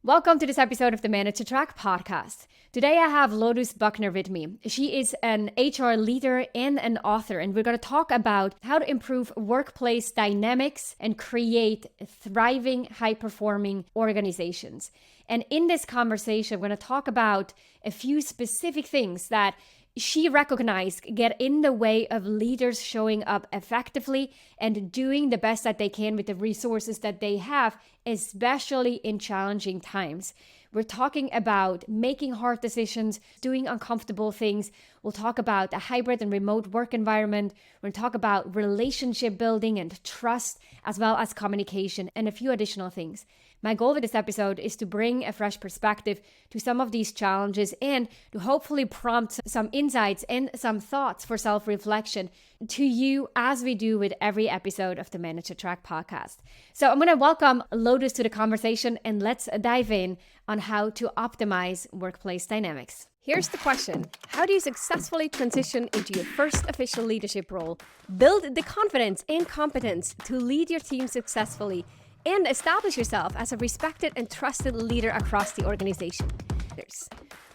Welcome to this episode of the Manage to Track podcast. Today I have Lotus Buckner with me. She is an HR leader and an author, and we're going to talk about how to improve workplace dynamics and create thriving, high-performing organizations. And in this conversation, we're going to talk about a few specific things that she recognized get in the way of leaders showing up effectively and doing the best that they can with the resources that they have, especially in challenging times. We're talking about making hard decisions, doing uncomfortable things. We'll talk about a hybrid and remote work environment. We're going to talk about relationship building and trust, as well as communication and a few additional things. My goal with this episode is to bring a fresh perspective to some of these challenges and to hopefully prompt some insights and some thoughts for self-reflection to you, as we do with every episode of the Manage to Track podcast. So I'm going to welcome Lotus to the conversation, and let's dive in on how to optimize workplace dynamics. Here's the question. How do you successfully transition into your first official leadership role, build the confidence and competence to lead your team successfully, and establish yourself as a respected and trusted leader across the organization?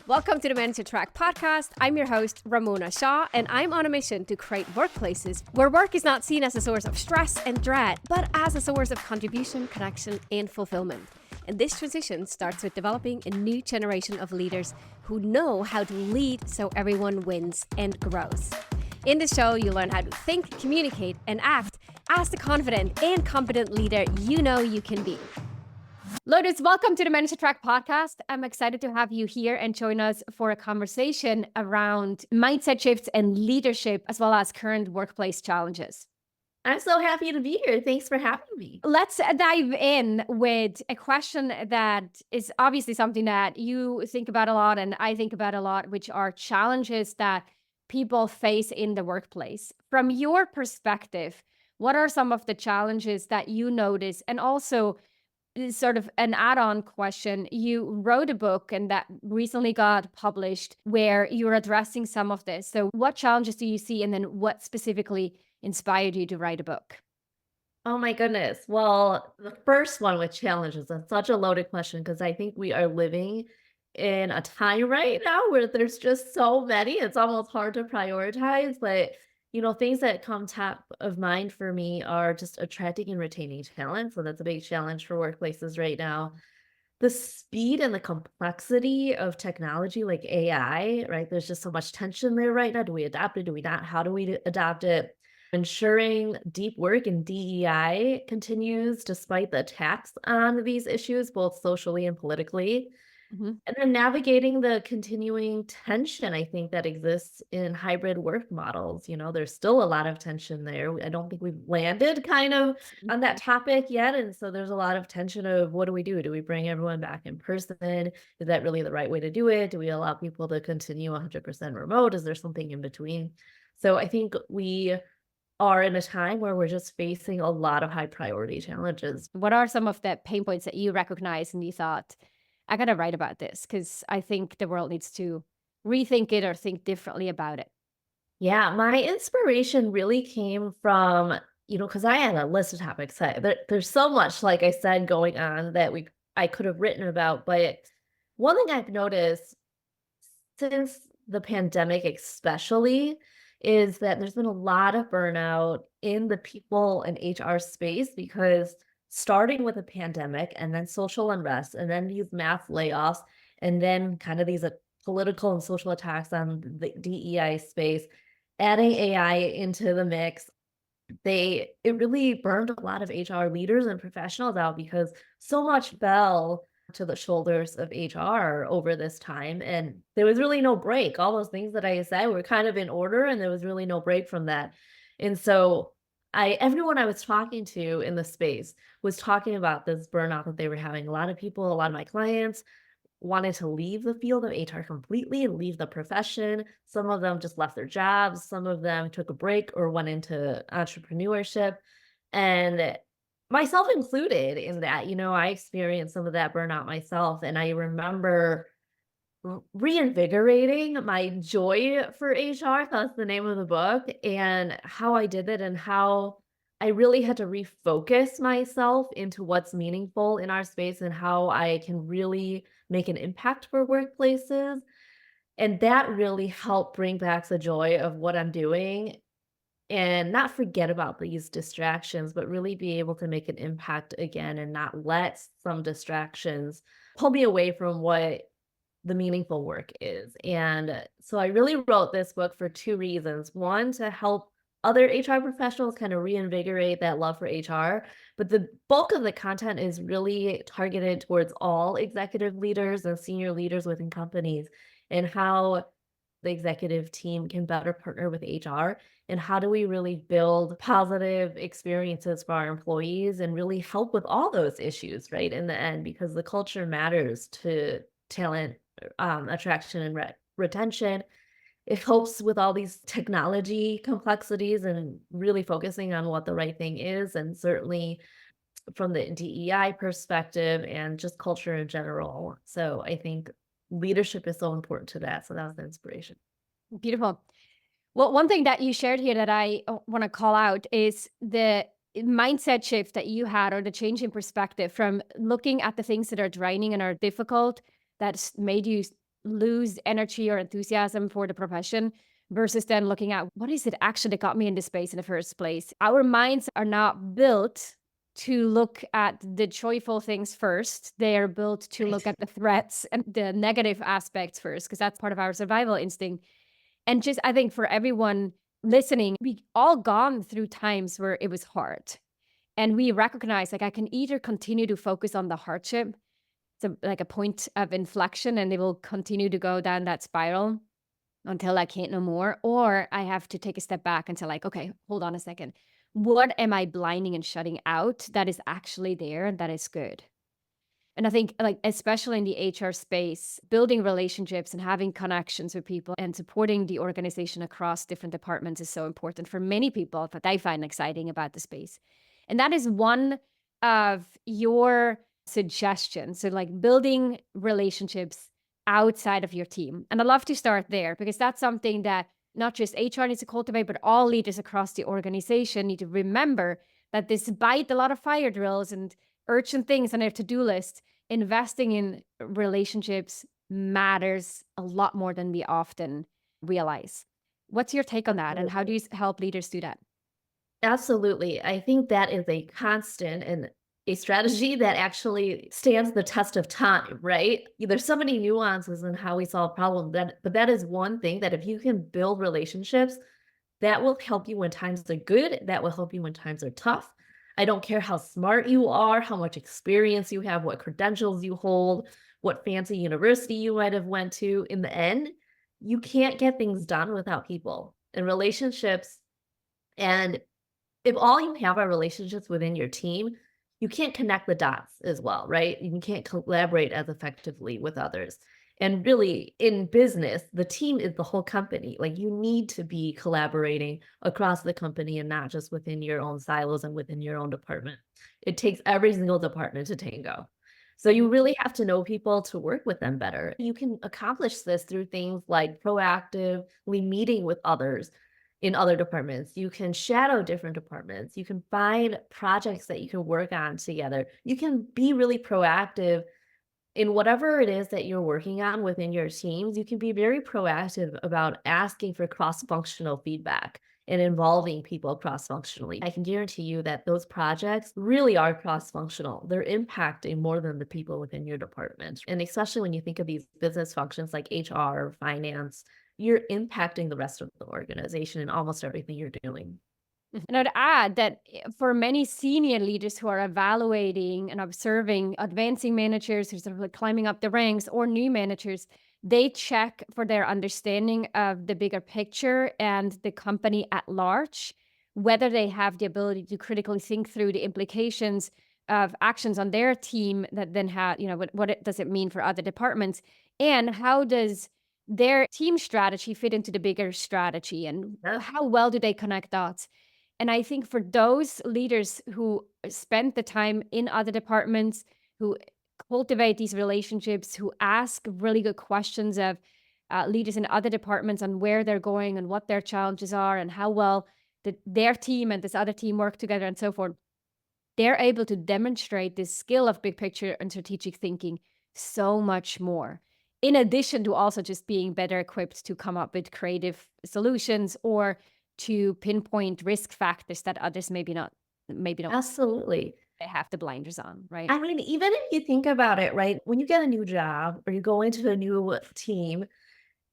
Welcome to the Manage to Track podcast. I'm your host, Ramona Shaw, and I'm on a mission to create workplaces where work is not seen as a source of stress and dread, but as a source of contribution, connection, and fulfillment. And this transition starts with developing a new generation of leaders who know how to lead so everyone wins and grows. In this show, you learn how to think, communicate, and act as the confident and competent leader you know you can be. Lotus, welcome to the Manage to Track podcast. I'm excited to have you here and join us for a conversation around mindset shifts and leadership, as well as current workplace challenges. I'm so happy to be here. Thanks for having me. Let's dive in with a question that is obviously something that you think about a lot and I think about a lot, which are challenges that people face in the workplace. From your perspective, what are some of the challenges that you notice? And also, sort of an add-on question, you wrote a book and that recently got published where you're addressing some of this. So what challenges do you see, and then what specifically inspired you to write a book? Oh my goodness. Well, the first one with challenges, that's such a loaded question because I think we are living in a time right now where there's just so many. It's almost hard to prioritize, but things that come top of mind for me are just attracting and retaining talent. So that's a big challenge for workplaces right now. The speed and the complexity of technology like AI, right? There's just so much tension there right now. Do we adopt it? Do we not? How do we adopt it? Ensuring deep work in DEI continues despite the attacks on these issues, both socially and politically. Mhm. And then navigating the continuing tension, I think, that exists in hybrid work models. There's still a lot of tension there. I don't think we've landed kind of on that topic yet. And so there's a lot of tension of what do we do? Do we bring everyone back in person? Is that really the right way to do it? Do we allow people to continue 100% remote? Is there something in between? So I think we are in a time where we're just facing a lot of high priority challenges. What are some of the pain points that you recognize and you thought, I got to write about this because I think the world needs to rethink it or think differently about it? Yeah, my inspiration really came from, because I had a list of topics. There's so much, like I said, going on that I could have written about. But one thing I've noticed since the pandemic, especially, is that there's been a lot of burnout in the people and HR space because starting with a pandemic and then social unrest and then these mass layoffs and then kind of these political and social attacks on the DEI space, adding AI into the mix, it really burned a lot of HR leaders and professionals out because so much fell to the shoulders of HR over this time. And there was really no break. All those things that I said were kind of in order, and there was really no break from that. And so everyone I was talking to in the space was talking about this burnout that they were having. A lot of people, a lot of my clients wanted to leave the field of HR completely and leave the profession. Some of them just left their jobs. Some of them took a break or went into entrepreneurship. And myself included in that, I experienced some of that burnout myself. And I remember reinvigorating my joy for HR. That's the name of the book, and how I did it and how I really had to refocus myself into what's meaningful in our space and how I can really make an impact for workplaces. And that really helped bring back the joy of what I'm doing and not forget about these distractions, but really be able to make an impact again and not let some distractions pull me away from what the meaningful work is. And so I really wrote this book for two reasons. One, to help other HR professionals kind of reinvigorate that love for HR. But the bulk of the content is really targeted towards all executive leaders and senior leaders within companies and how the executive team can better partner with HR and how do we really build positive experiences for our employees and really help with all those issues, right? In the end, because the culture matters to talent attraction and retention. It helps with all these technology complexities and really focusing on what the right thing is, and certainly from the DEI perspective and just culture in general. So I think leadership is so important to that. So that was the inspiration. Beautiful. Well, one thing that you shared here that I want to call out is the mindset shift that you had, or the change in perspective from looking at the things that are draining and are difficult, that's made you lose energy or enthusiasm for the profession, versus then looking at what is it actually that got me in this space in the first place. Our minds are not built to look at the joyful things first. They are built to look Right. at the threats and the negative aspects first, because that's part of our survival instinct. And just I think for everyone listening, we all gone through times where it was hard. And we recognize like I can either continue to focus on the hardship, so like a point of inflection, and it will continue to go down that spiral until I can't no more. Or I have to take a step back and say, like, okay, hold on a second. What am I blinding and shutting out that is actually there and that is good? And I think, like, especially in the HR space, building relationships and having connections with people and supporting the organization across different departments is so important for many people that I find exciting about the space. And that is one of your suggestions. So, like, building relationships outside of your team. And I love to start there because that's something that not just HR needs to cultivate, but all leaders across the organization need to remember that despite a lot of fire drills and urgent things on their to-do list, investing in relationships matters a lot more than we often realize. What's your take on that, and how do you help leaders do that? Absolutely. I think that is a constant and a strategy that actually stands the test of time, right? There's so many nuances in how we solve problems but that is one thing that if you can build relationships, that will help you when times are good, that will help you when times are tough. I don't care how smart you are, how much experience you have, what credentials you hold, what fancy university you might have went to. In the end, you can't get things done without people and relationships. And if all you have are relationships within your team, you can't connect the dots as well, right? You can't collaborate as effectively with others. And really, in business, the team is the whole company. Like, you need to be collaborating across the company and not just within your own silos and within your own department. It takes every single department to tango. So you really have to know people to work with them better. You can accomplish this through things like proactively meeting with others in other departments. You can shadow different departments. You can find projects that you can work on together. You can be really proactive in whatever it is that you're working on within your teams. You can be very proactive about asking for cross-functional feedback and involving people cross-functionally. I can guarantee you that those projects really are cross-functional. They're impacting more than the people within your department. And especially when you think of these business functions like HR, finance, you're impacting the rest of the organization in almost everything you're doing. And I'd add that for many senior leaders who are evaluating and observing advancing managers who sort of like climbing up the ranks, or new managers, they check for their understanding of the bigger picture and the company at large, whether they have the ability to critically think through the implications of actions on their team that then have, does it mean for other departments? And how does their team strategy fit into the bigger strategy? And Yeah. how well do they connect dots? And I think for those leaders who spend the time in other departments, who cultivate these relationships, who ask really good questions of leaders in other departments on where they're going and what their challenges are and how well that their team and this other team work together and so forth, they're able to demonstrate this skill of big picture and strategic thinking so much more. In addition to also just being better equipped to come up with creative solutions or to pinpoint risk factors that others maybe don't Absolutely. they have the blinders on, right? I mean, even if you think about it, right? When you get a new job or you go into a new team,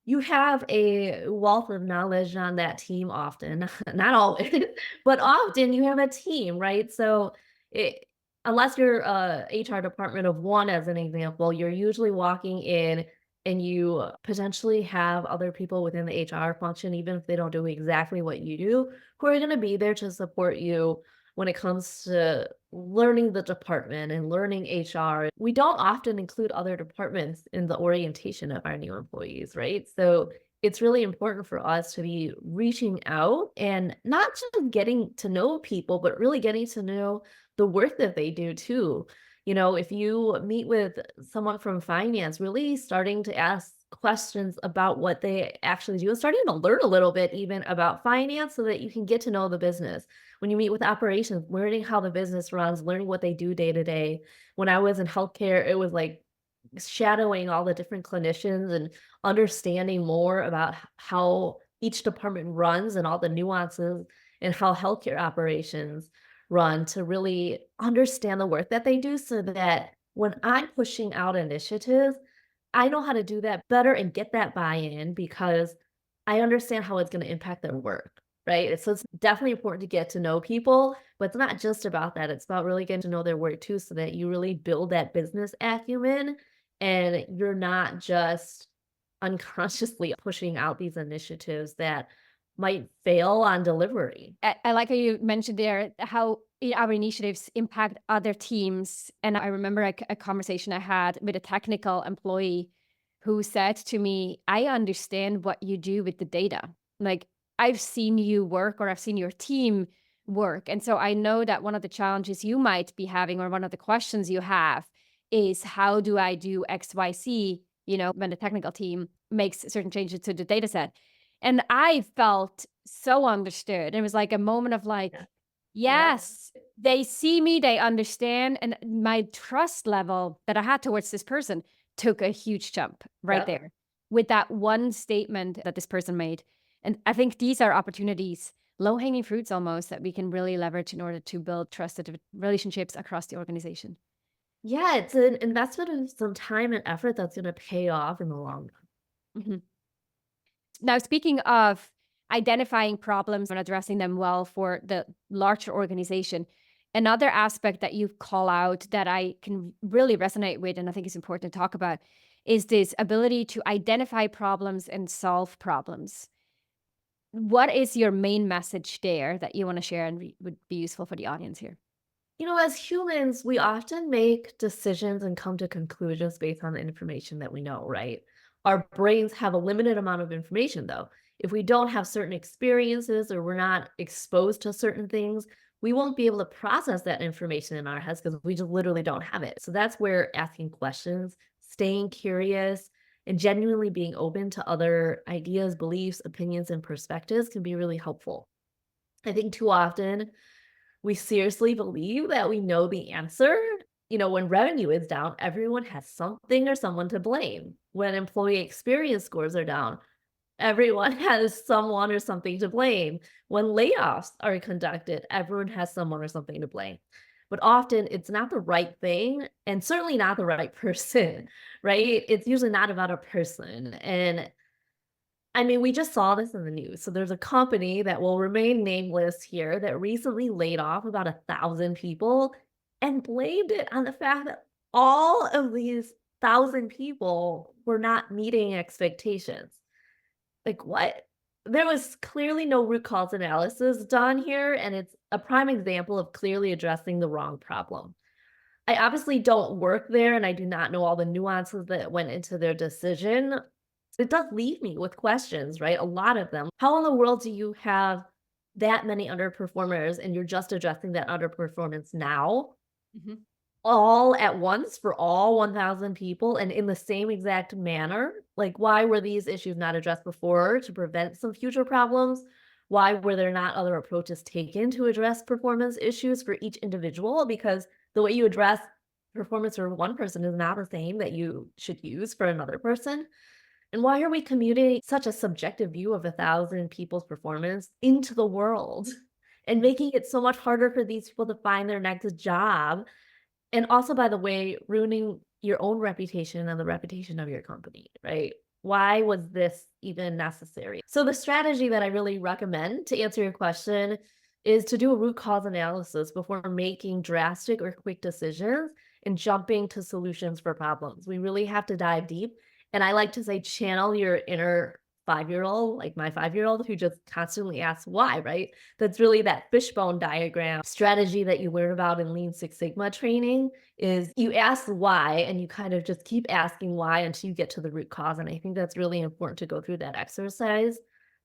you have a wealth of knowledge on that team often, not always, but often you have a team, right? So, it, unless you're a HR department of one, as an example, you're usually walking in and you potentially have other people within the HR function, even if they don't do exactly what you do, who are going to be there to support you when it comes to learning the department and learning HR. We don't often include other departments in the orientation of our new employees, right? So it's really important for us to be reaching out and not just getting to know people, but really getting to know the work that they do too. If you meet with someone from finance, really starting to ask questions about what they actually do and starting to learn a little bit even about finance so that you can get to know the business. When you meet with operations, learning how the business runs, learning what they do day to day. When I was in healthcare, it was like shadowing all the different clinicians and understanding more about how each department runs and all the nuances and how healthcare operations run to really understand the work that they do so that when I'm pushing out initiatives, I know how to do that better and get that buy-in because I understand how it's going to impact their work, right? So it's definitely important to get to know people, but it's not just about that. It's about really getting to know their work too, so that you really build that business acumen and you're not just unconsciously pushing out these initiatives that might fail on delivery. I like how you mentioned there how our initiatives impact other teams. And I remember a conversation I had with a technical employee who said to me, I understand what you do with the data. Like, I've seen you work or I've seen your team work. And so I know that one of the challenges you might be having or one of the questions you have is how do I do XYZ, when the technical team makes certain changes to the data set. And I felt so understood. It was like a moment of like, Yeah. Yeah. yes, they see me, they understand, and my trust level that I had towards this person took a huge jump right Yep. there with that one statement that this person made. And I think these are opportunities, low-hanging fruits almost, that we can really leverage in order to build trusted relationships across the organization. Yeah, it's an investment of some time and effort that's gonna pay off in the long run. Mhm. Now, speaking of identifying problems and addressing them well for the larger organization, another aspect that you call out that I can really resonate with, and I think is important to talk about, is this ability to identify problems and solve problems. What is your main message there that you want to share and would be useful for the audience here? As humans, we often make decisions and come to conclusions based on the information that we know, right? Our brains have a limited amount of information, though. If we don't have certain experiences or we're not exposed to certain things, we won't be able to process that information in our heads because we just literally don't have it. So that's where asking questions, staying curious, and genuinely being open to other ideas, beliefs, opinions, and perspectives can be really helpful. I think too often we seriously believe that we know the answer. When revenue is down, everyone has something or someone to blame. When employee experience scores are down, everyone has someone or something to blame. When layoffs are conducted, everyone has someone or something to blame. But often it's not the right thing and certainly not the right person, right? It's usually not about a person. And I mean, we just saw this in the news. So there's a company that will remain nameless here that recently laid off about 1,000 people and blamed it on the fact that all of these 1,000 people were not meeting expectations. Like, what? There was clearly no root cause analysis done here, and it's a prime example of clearly addressing the wrong problem. I obviously don't work there, and I do not know all the nuances that went into their decision. It does leave me with questions, right? A lot of them. How in the world do you have that many underperformers and you're just addressing that underperformance now, Mhm. all at once for all 1,000 people and in the same exact manner? Like, why were these issues not addressed before to prevent some future problems? Why were there not other approaches taken to address performance issues for each individual? Because the way you address performance for one person is not the same that you should use for another person. And why are we communicating such a subjective view of 1,000 people's performance into the world and making it so much harder for these people to find their next job? And also, by the way, ruining your own reputation and the reputation of your company, right? Why was this even necessary? So, the strategy that I really recommend to answer your question is to do a root cause analysis before making drastic or quick decisions and jumping to solutions for problems. We really have to dive deep. And I like to say, channel your inner 5 year old, like my 5 year old who just constantly asks why, right? That's really that fishbone diagram strategy that you learn about in Lean Six Sigma training is you ask why and you kind of just keep asking why until you get to the root cause. And I think that's really important to go through that exercise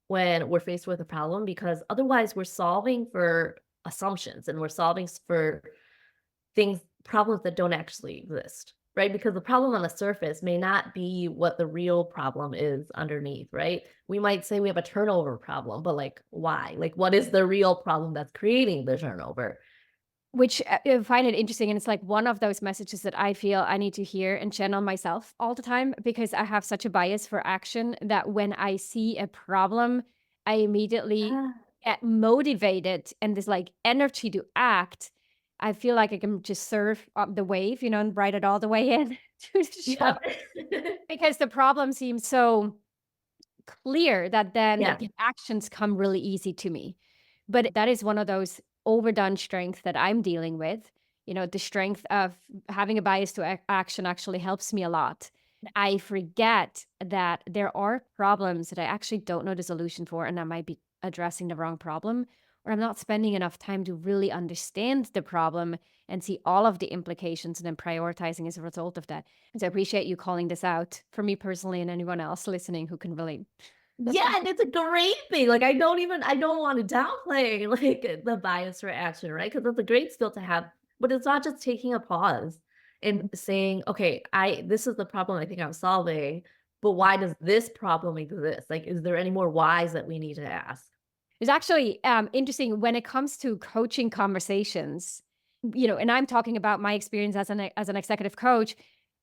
when we're faced with a problem because otherwise we're solving for assumptions and we're solving for problems that don't actually exist, right? Because the problem on the surface may not be what the real problem is underneath, right? We might say we have a turnover problem, but like, why? Like, what is the real problem that's creating the turnover? Which I find it interesting, and it's like one of those messages that I feel I need to hear and channel myself all the time because I have such a bias for action that when I see a problem, I immediately Ah, get motivated and this like energy to act. I feel like I can just surf up the wave, and ride it all the way in to the yep. shore because the problem seems so clear that then Yeah, the actions come really easy to me. But that is one of those overdone strengths that I'm dealing with. The strength of having a bias to action actually helps me a lot. I forget that there are problems that I actually don't know the solution for, and I might be addressing the wrong problem, or I'm not spending enough time to really understand the problem and see all of the implications and then prioritizing as a result of that. So I appreciate you calling this out for me personally and anyone else listening who can relate. yeah, and it's a great thing. Like, I don't want to downplay like the bias for action, right? Because that's a great skill to have. But it's not just taking a pause and saying, okay, this is the problem I think I'm solving, but why does this problem exist? Like, is there any more whys that we need to ask? It's actually interesting when it comes to coaching conversations, and I'm talking about my experience as an executive coach,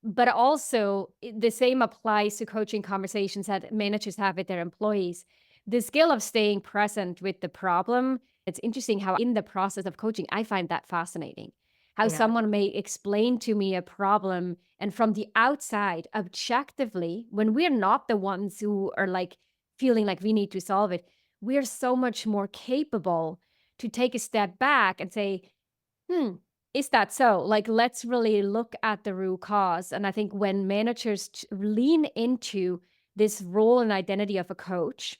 but also the same applies to coaching conversations that managers have with their employees. The skill of staying present with the problem. It's interesting how in the process of coaching, I find that fascinating. How Yeah. someone may explain to me a problem, and from the outside, objectively, when we're not the ones who are like feeling like we need to solve it, we're so much more capable to take a step back and say, hmm, is that so? Like, let's really look at the root cause. And I think when managers lean into this role and identity of a coach,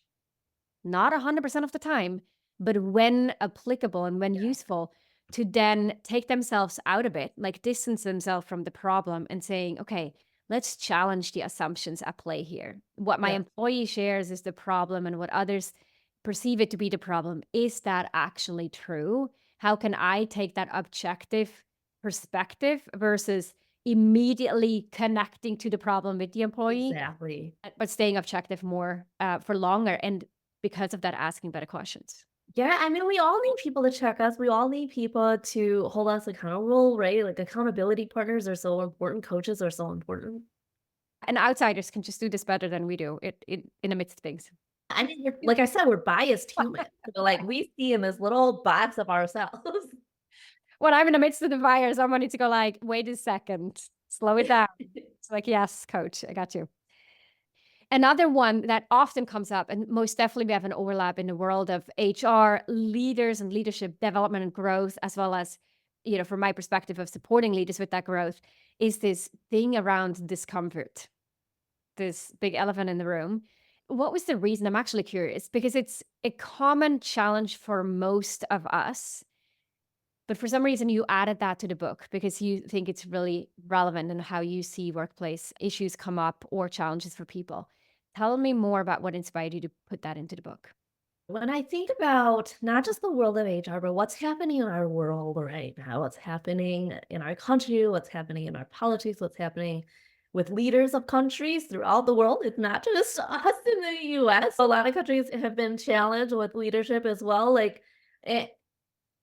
not 100% of the time, but when applicable and when useful, to then take themselves out a bit, like distance themselves from the problem and saying, okay, let's challenge the assumptions at play here. What my Yeah. employee shares is the problem, and what others perceive it to be the problem. Is that actually true? How can I take that objective perspective versus immediately connecting to the problem with the employee, Exactly. but staying objective more for longer? And because of that, asking better questions. Yeah, I mean, we all need people to check us. We all need people to hold us accountable, right? Like accountability partners are so important. Coaches are so important. And outsiders can just do this better than we do in the midst of things. I mean, like I said, we're biased humans. So like we see in this little box of ourselves. When I'm in the midst of the fire, someone needs to go like, "Wait a second, slow it down." It's like, "Yes, coach, I got you." Another one that often comes up, and most definitely we have an overlap in the world of HR leaders and leadership development and growth, as well as, from my perspective of supporting leaders with that growth, is this thing around discomfort, this big elephant in the room. What was the reason? I'm actually curious because it's a common challenge for most of us. But for some reason, you added that to the book because you think it's really relevant in how you see workplace issues come up or challenges for people. Tell me more about what inspired you to put that into the book. When I think about not just the world of HR, but what's happening in our world right now, what's happening in our country, what's happening in our politics, what's happening with leaders of countries throughout the world. It's not just us in the US. A lot of countries have been challenged with leadership as well. A-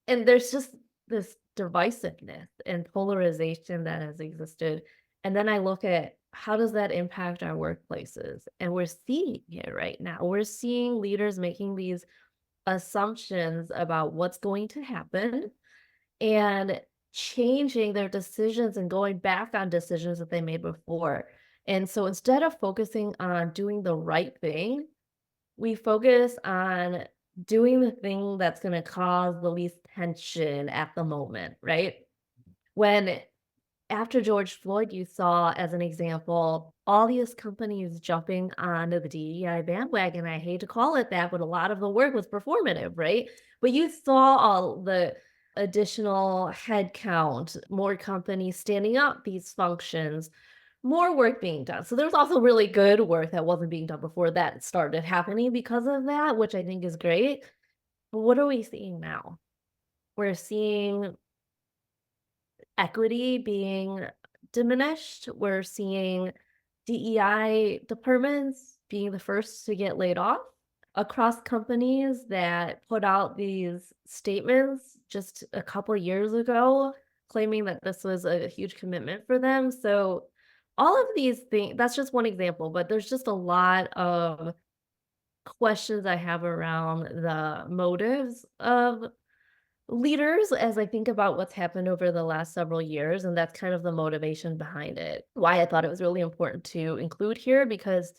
and there's just this divisiveness and polarization that has existed. And then I look at how does that impact our workplaces? And we're seeing it right now. We're seeing leaders making these assumptions about what's going to happen and changing their decisions and going back on decisions that they made before. And so instead of focusing on doing the right thing, we focus on doing the thing that's going to cause the least tension at the moment, right? When after George Floyd, you saw, as an example, all these companies jumping onto the DEI bandwagon. I hate to call it that, but a lot of the work was performative, right? But you saw all the additional headcount, more companies standing up these functions, more work being done. So there's also really good work that wasn't being done before that started happening because of that, which I think is great. But what are we seeing now? We're seeing equity being diminished. We're seeing DEI departments being the first to get laid off across companies that put out these statements just a couple years ago, claiming that this was a huge commitment for them. So, all of these things, that's just one example, but there's just a lot of questions I have around the motives of leaders as I think about what's happened over the last several years, and that's kind of the motivation behind it. Why I thought it was really important to include here because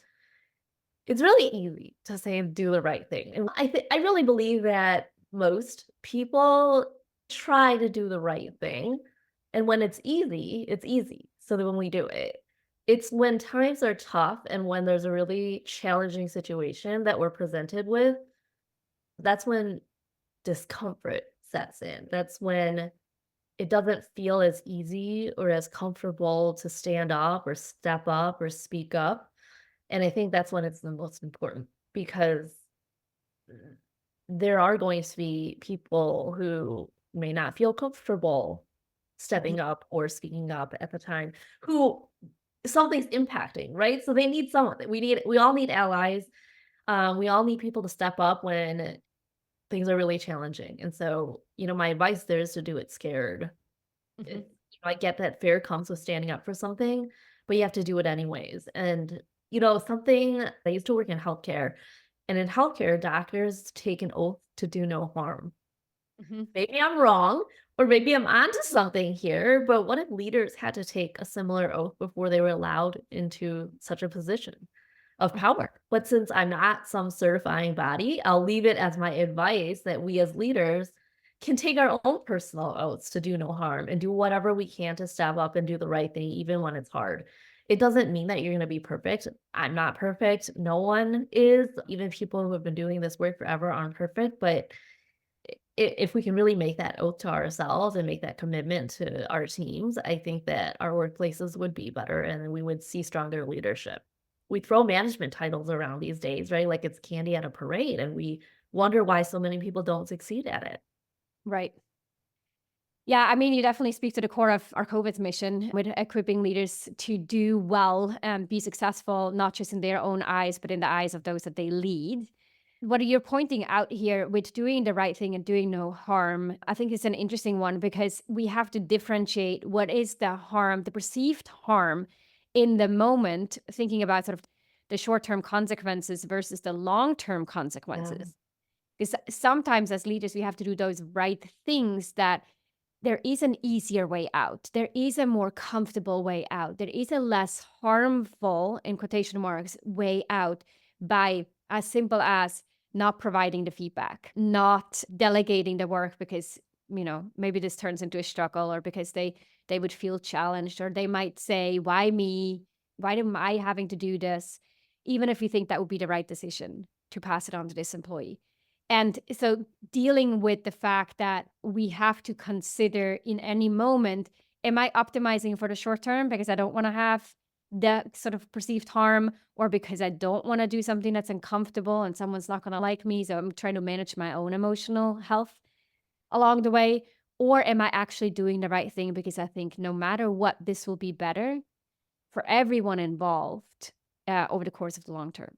it's really easy to say do the right thing. And I really believe that most people try to do the right thing. And when it's easy, it's easy. So that when we do it, it's when times are tough and when there's a really challenging situation that we're presented with, that's when discomfort sets in. That's when it doesn't feel as easy or as comfortable to stand up or step up or speak up. And I think that's when it's the most important because there are going to be people who may not feel comfortable Mhm. stepping up or speaking up at the time who something's impacting, right? So they need someone. We all need allies. We all need people to step up when things are really challenging. And so, my advice there is to do it scared. Mhm. I get that fear comes with standing up for something, but you have to do it anyways. And, something I used to work in healthcare, and in healthcare, doctors take an oath to do no harm. Mhm. Maybe I'm wrong, or maybe I'm onto something here, but what if leaders had to take a similar oath before they were allowed into such a position of power? But since I'm not some certifying body, I'll leave it as my advice that we as leaders can take our own personal oaths to do no harm and do whatever we can to step up and do the right thing, even when it's hard. It doesn't mean that you're going to be perfect. I'm not perfect. No one is. Even people who have been doing this work forever aren't perfect. But if we can really make that oath to ourselves and make that commitment to our teams, I think that our workplaces would be better and we would see stronger leadership. We throw management titles around these days, right? Like it's candy at a parade, and we wonder why so many people don't succeed at it. Right. Yeah, I mean, you definitely speak to the core of our COVID's mission with equipping leaders to do well and be successful, not just in their own eyes, but in the eyes of those that they lead. What you're pointing out here with doing the right thing and doing no harm, I think is an interesting one because we have to differentiate what is the harm, the perceived harm in the moment, thinking about sort of the short term consequences versus the long term Yeah. consequences. Because sometimes as leaders, we have to do those right things that there is an easier way out. There is a more comfortable way out. There is a less harmful, in quotation marks, way out by as simple as not providing the feedback, not delegating the work because, maybe this turns into a struggle or because they would feel challenged or they might say, why me? Why am I having to do this? Even if you think that would be the right decision to pass it on to this employee. And so dealing with the fact that we have to consider in any moment, am I optimizing for the short term because I don't want to have the sort of perceived harm or because I don't want to do something that's uncomfortable and someone's not going to like me. So I'm trying to manage my own emotional health along the way. Or am I actually doing the right thing because I think no matter what, this will be better for everyone involved over the course of the long term.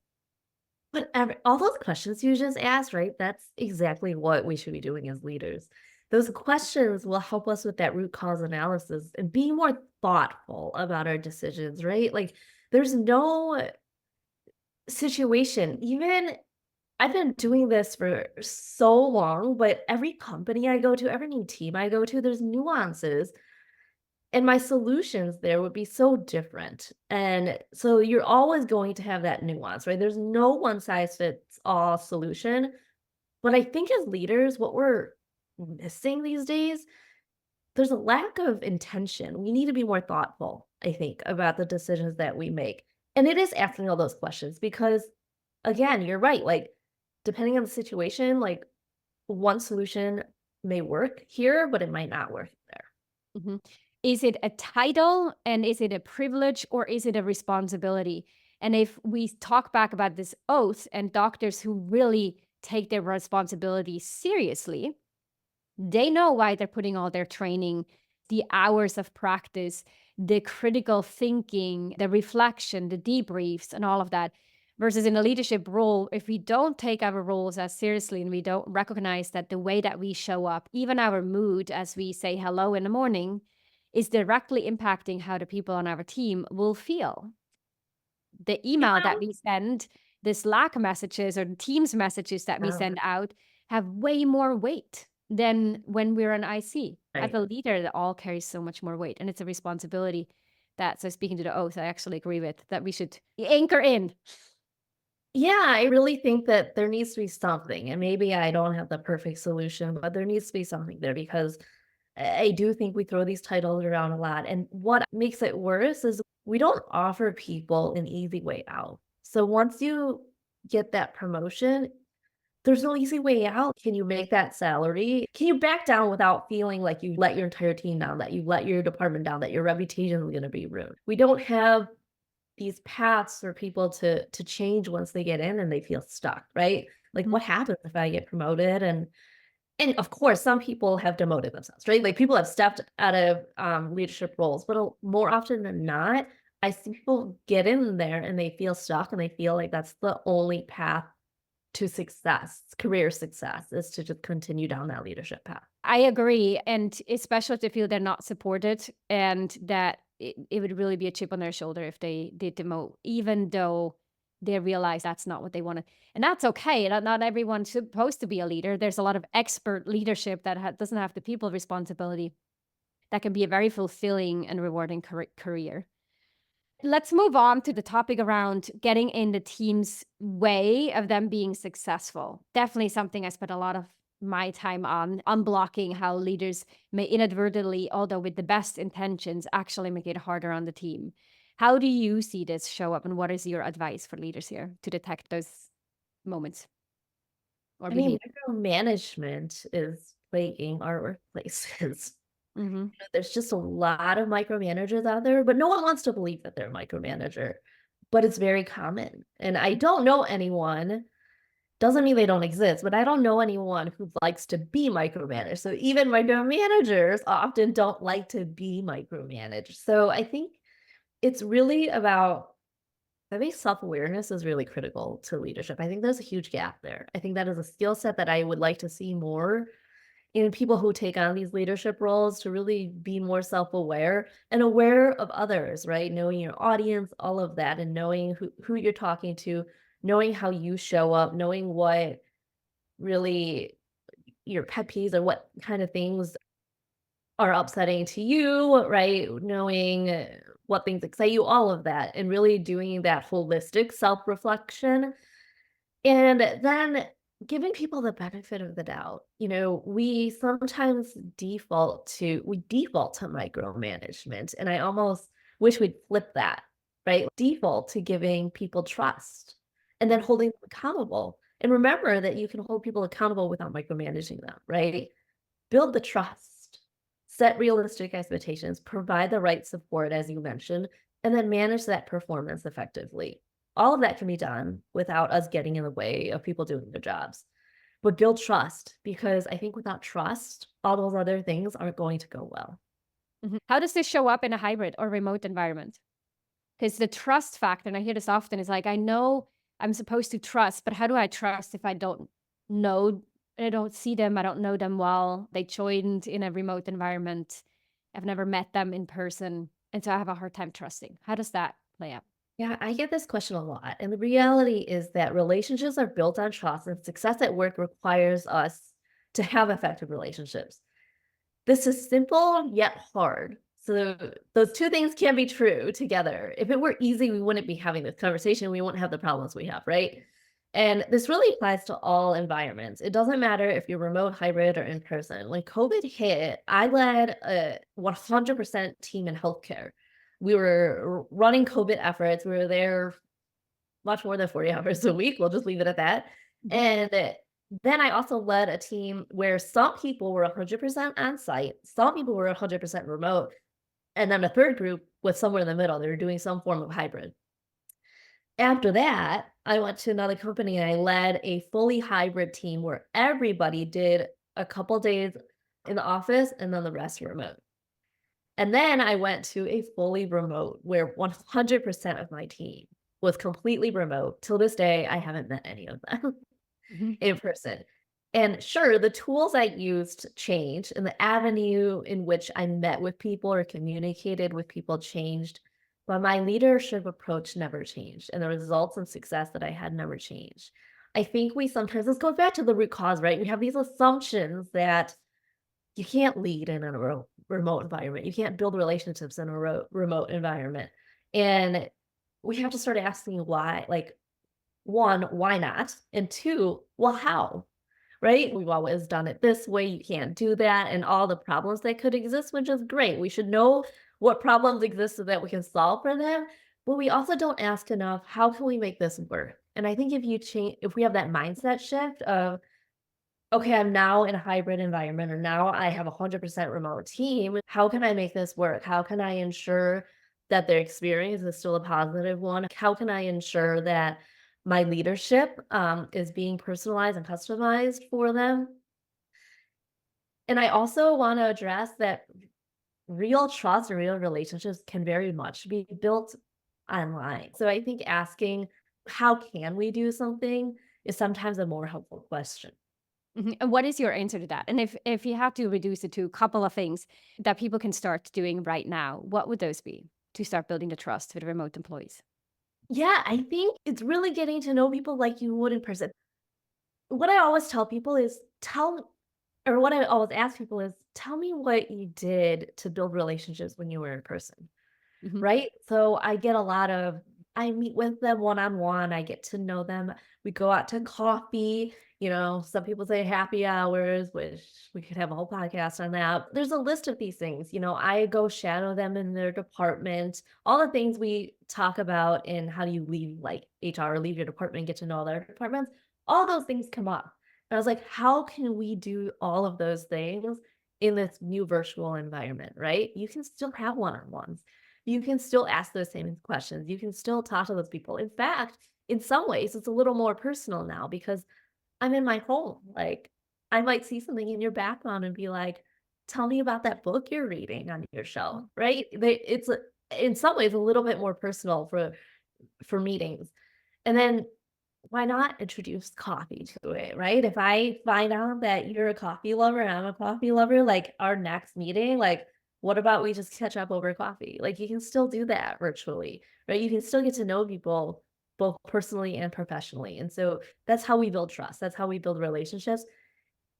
But all those questions you just asked, right? That's exactly what we should be doing as leaders. Those questions will help us with that root cause analysis and being more thoughtful about our decisions, right? Like, there's no situation, even I've been doing this for so long, but every company I go to, every new team I go to, there's nuances. And my solutions there would be so different. And so you're always going to have that nuance, right? There's no one size fits all solution. But I think as leaders, what we're missing these days, there's a lack of intention. We need to be more thoughtful, I think, about the decisions that we make. And it is asking all those questions because, again, you're right. Like, depending on the situation, like one solution may work here, but it might not work there. Mhm. Is it a title and is it a privilege or is it a responsibility? And if we talk back about this oath and doctors who really take their responsibility seriously, they know why they're putting all their training, the hours of practice, the critical thinking, the reflection, the debriefs, and all of that. Versus in a leadership role, if we don't take our roles as seriously and we don't recognize that the way that we show up, even our mood as we say hello in the morning, is directly impacting how the people on our team will feel. The email that we send, the Slack messages or the Teams messages that we Yeah. send out have way more weight than when we're an IC. As Right. a leader, that all carries so much more weight, and it's a responsibility that, so speaking to the oath, I actually agree with, that we should anchor in. Yeah, I really think that there needs to be something, and maybe I don't have the perfect solution, but there needs to be something there because I do think we throw these titles around a lot. And what makes it worse is we don't offer people an easy way out. So once you get that promotion, there's no easy way out. Can you make that salary? Can you back down without feeling like you let your entire team down, that you let your department down, that your reputation is going to be ruined? We don't have these paths for people to change once they get in and they feel stuck, right? Like Mhm. what happens if I get promoted? And of course, some people have demoted themselves, right? Like people have stepped out of leadership roles, but more often than not, I see people get in there and they feel stuck and they feel like that's the only path to success, career success, is to just continue down that leadership path. I agree, and especially if they feel they're not supported and that it would really be a chip on their shoulder if they did demote, even though they realize that's not what they wanted. And that's okay. Not everyone's supposed to be a leader. There's a lot of expert leadership that doesn't have the people responsibility that can be a very fulfilling and rewarding career. Let's move on to the topic around getting in the team's way of them being successful. Definitely something I spent a lot of my time on, unblocking how leaders may inadvertently, although with the best intentions, actually make it harder on the team. How do you see this show up, and what is your advice for leaders here to detect those moments or I mean, behavior? micromanagement is plaguing our workplaces. Mhm. There's just a lot of micromanagers out there, but no one wants to believe that they're a micromanager. But it's very common. And I don't know anyone, doesn't mean they don't exist, but I don't know anyone who likes to be micromanaged. So even micromanagers often don't like to be micromanaged. So I think it's really about, I think self-awareness is really critical to leadership. I think there's a huge gap there. I think that is a skill set that I would like to see more in people who take on these leadership roles, to really be more self-aware and aware of others, right? Knowing your audience, all of that, and knowing who you're talking to, knowing how you show up, knowing what really your pet peeves or what kind of things are upsetting to you, right? Knowing what things excite you, all of that, and really doing that holistic self-reflection and then giving people the benefit of the doubt. We sometimes default to micromanagement, and I almost wish we'd flip that, right? Default to giving people trust and then holding them accountable. And remember that you can hold people accountable without micromanaging them, right? Build the trust, set realistic expectations, provide the right support, as you mentioned, and then manage that performance effectively. All of that can be done without us getting in the way of people doing their jobs. But build trust, because I think without trust, all those other things aren't going to go well. Mhm. How does this show up in a hybrid or remote environment? Because the trust factor, and I hear this often, is like, I know I'm supposed to trust, but how do I trust if I don't know? I don't see them. I don't know them well. They joined in a remote environment. I've never met them in person. And so I have a hard time trusting. How does that play out? Yeah, I get this question a lot. And the reality is that relationships are built on trust, and success at work requires us to have effective relationships. This is simple yet hard. So those two things can be true together. If it were easy, we wouldn't be having this conversation. We wouldn't have the problems we have, right? And this really applies to all environments. It doesn't matter if you're remote, hybrid, or in person. When COVID hit, I led a 100% team in healthcare. We were running COVID efforts. We were there much more than 40 hours a week. We'll just leave it at that. Mhm. And then I also led a team where some people were 100% on site, some people were 100% remote, and then a third group was somewhere in the middle. They were doing some form of hybrid. After that, I went to another company and I led a fully hybrid team where everybody did a couple days in the office and then the rest remote. And then I went to a fully remote where 100% of my team was completely remote. Till this day, I haven't met any of them Mhm. in person. And sure, the tools I used changed and the avenue in which I met with people or communicated with people changed, but my leadership approach never changed. And the results and success that I had never changed. I think we sometimes, this goes back to the root cause, right? We have these assumptions that you can't lead in a remote environment. You can't build relationships in a remote environment. And we have to start asking why, like, one, why not? And two, well, how? Right? We've always done it this way. You can't do that. And all the problems that could exist, which is great. We should know what problems exist so that we can solve for them. But we also don't ask enough, how can we make this work? And I think if you change, if we have that mindset shift of, okay, I'm now in a hybrid environment, or now I have a 100% remote team. How can I make this work? How can I ensure that their experience is still a positive one? How can I ensure that my leadership is being personalized and customized for them? And I also want to address that real trust and real relationships can very much be built online. So I think asking, how can we do something is sometimes a more helpful question. Mhm. And what is your answer to that? And if you had to reduce it to a couple of things that people can start doing right now, what would those be to start building the trust with remote employees? Yeah, I think it's really getting to know people like you would in person. What I always tell people is or what I always ask people is, tell me what you did to build relationships when you were in person. Mhm. Right? So I get a lot of I meet with them one on one. I get to know them. We go out to coffee. Some people say happy hours, which we could have a whole podcast on that. There's a list of these things. I go shadow them in their department. All the things we talk about in how do you leave like HR or leave your department and get to know their departments. All those things come up. And I was like, how can we do all of those things in this new virtual environment, right? You can still have one-on-ones, you can still ask those same questions. You can still talk to those people. In fact, in some ways, it's a little more personal now because I'm in my home. Like, I might see something in your background and be like, tell me about that book you're reading on your shelf, right? In some ways a little bit more personal for meetings. And then why not introduce coffee to it, right? If I find out that you're a coffee lover and I'm a coffee lover, like our next meeting, like, what about we just catch up over coffee? Like, you can still do that virtually, right? You can still get to know people both personally and professionally. And so that's how we build trust. That's how we build relationships.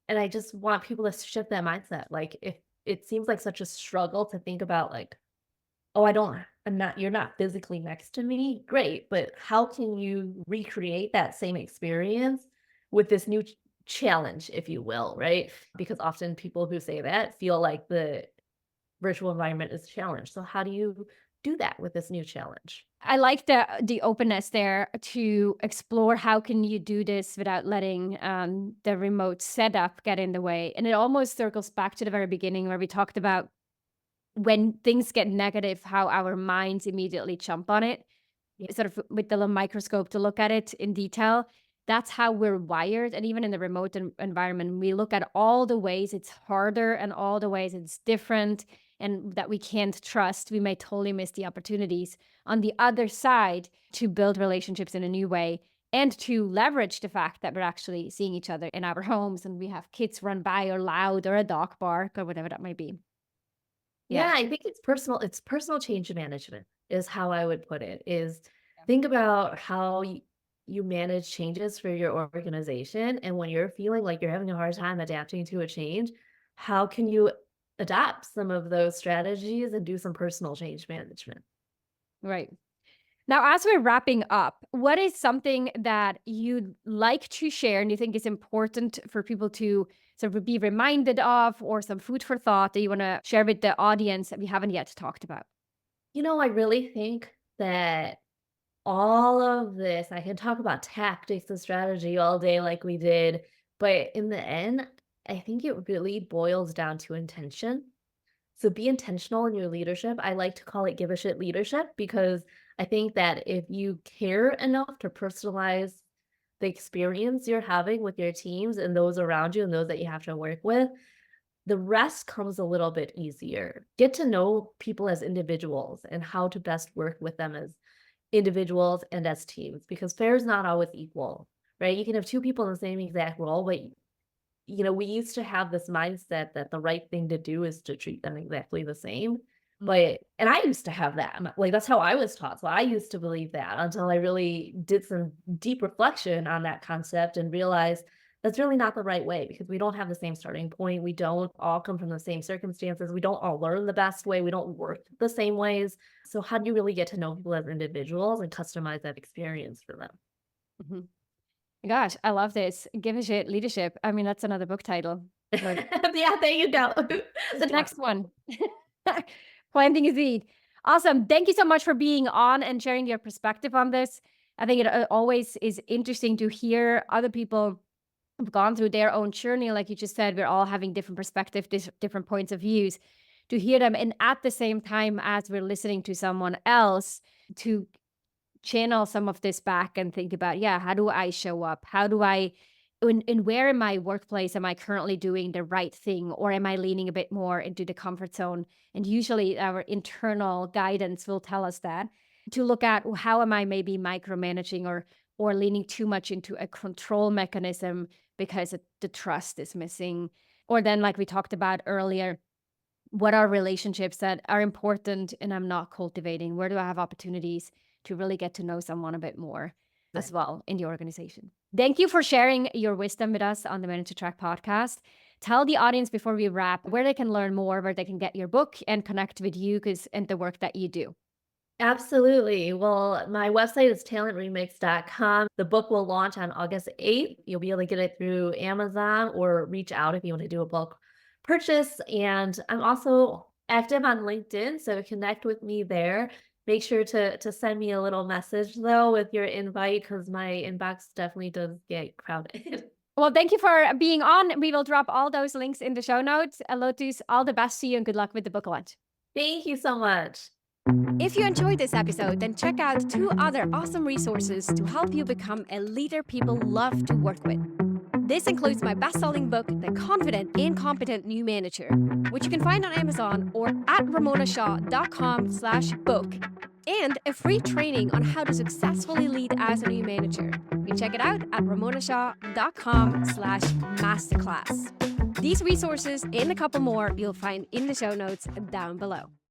And I just want people to shift that mindset. Like, if it seems like such a struggle to think about, like, oh, you're not physically next to me, great, but how can you recreate that same experience with this new challenge, if you will, right? Because often people who say that feel like the virtual environment is a challenge. So how do you do that with this new challenge? I like the openness there to explore how can you do this without letting the remote setup get in the way. And it almost circles back to the very beginning where we talked about when things get negative, how our minds immediately jump on it, Yeah. sort of with the little microscope to look at it in detail. That's how we're wired. And even in the remote environment, we look at all the ways it's harder and all the ways it's different. and that we can't trust, we may totally miss the opportunities on the other side to build relationships in a new way and to leverage the fact that we're actually seeing each other in our homes and we have kids run by or loud or a dog bark or whatever that might be. Yeah, Yeah. I think it's personal change management is how I would put it, is think about how you manage changes for your organization, and when you're feeling like you're having a hard time adapting to a change, how can you adapt some of those strategies and do some personal change management? Right. Now, as we're wrapping up, what is something that you'd like to share and you think is important for people to sort of be reminded of, or some food for thought that you want to share with the audience that we haven't yet talked about? I really think that all of this, I can talk about tactics and strategy all day like we did, but in the end, I think it really boils down to intention. So be intentional in your leadership. I like to call it give a shit leadership because I think that if you care enough to personalize the experience you're having with your teams and those around you and those that you have to work with, the rest comes a little bit easier. Get to know people as individuals and how to best work with them as individuals and as teams because fair is not always equal, right? You can have two people in the same exact role, but we used to have this mindset that the right thing to do is to treat them exactly the same. And I used to have that. Like that's how I was taught. So I used to believe that until I really did some deep reflection on that concept and realized that's really not the right way because we don't have the same starting point. We don't all come from the same circumstances. We don't all learn the best way. We don't work the same ways. So how do you really get to know people as individuals and customize that experience for them? Mhm. Gosh, I love this. Give a shit leadership. I mean, that's another book title. Like, Yeah, there you go. the next one. Planting a seed. Awesome. Thank you so much for being on and sharing your perspective on this. I think it always is interesting to hear other people have gone through their own journey. Like you just said, we're all having different perspectives, different points of views, to hear them. And at the same time, as we're listening to someone else, to channel some of this back and think about, yeah, how do I show up? How do I, in where in my workplace am I currently doing the right thing? Or am I leaning a bit more into the comfort zone? And usually our internal guidance will tell us that, to look at how am I maybe micromanaging or leaning too much into a control mechanism because the trust is missing. Or then, like we talked about earlier, what are relationships that are important and I'm not cultivating? Where do I have opportunities to really get to know someone a bit more as Right. well in the organization? Thank you for sharing your wisdom with us on the Minute to Track podcast. Tell the audience before we wrap where they can learn more, where they can get your book and connect with you and the work that you do. Absolutely. Well, my website is talentremix.com. The book will launch on August 8th. You'll be able to get it through Amazon or reach out if you want to do a bulk purchase. And I'm also active on LinkedIn, so connect with me there. Make sure to send me a little message though with your invite because my inbox definitely does get crowded. Well, thank you for being on. We will drop all those links in the show notes. Lotus, all the best to you and good luck with the book launch. Thank you so much. If you enjoyed this episode, then check out 2 other awesome resources to help you become a leader people love to work with. This includes my best-selling book, The Confident and Competent New Manager, which you can find on Amazon or at ramonashaw.com/book, and a free training on how to successfully lead as a new manager. You can check it out at ramonashaw.com/masterclass. These resources and a couple more you'll find in the show notes down below.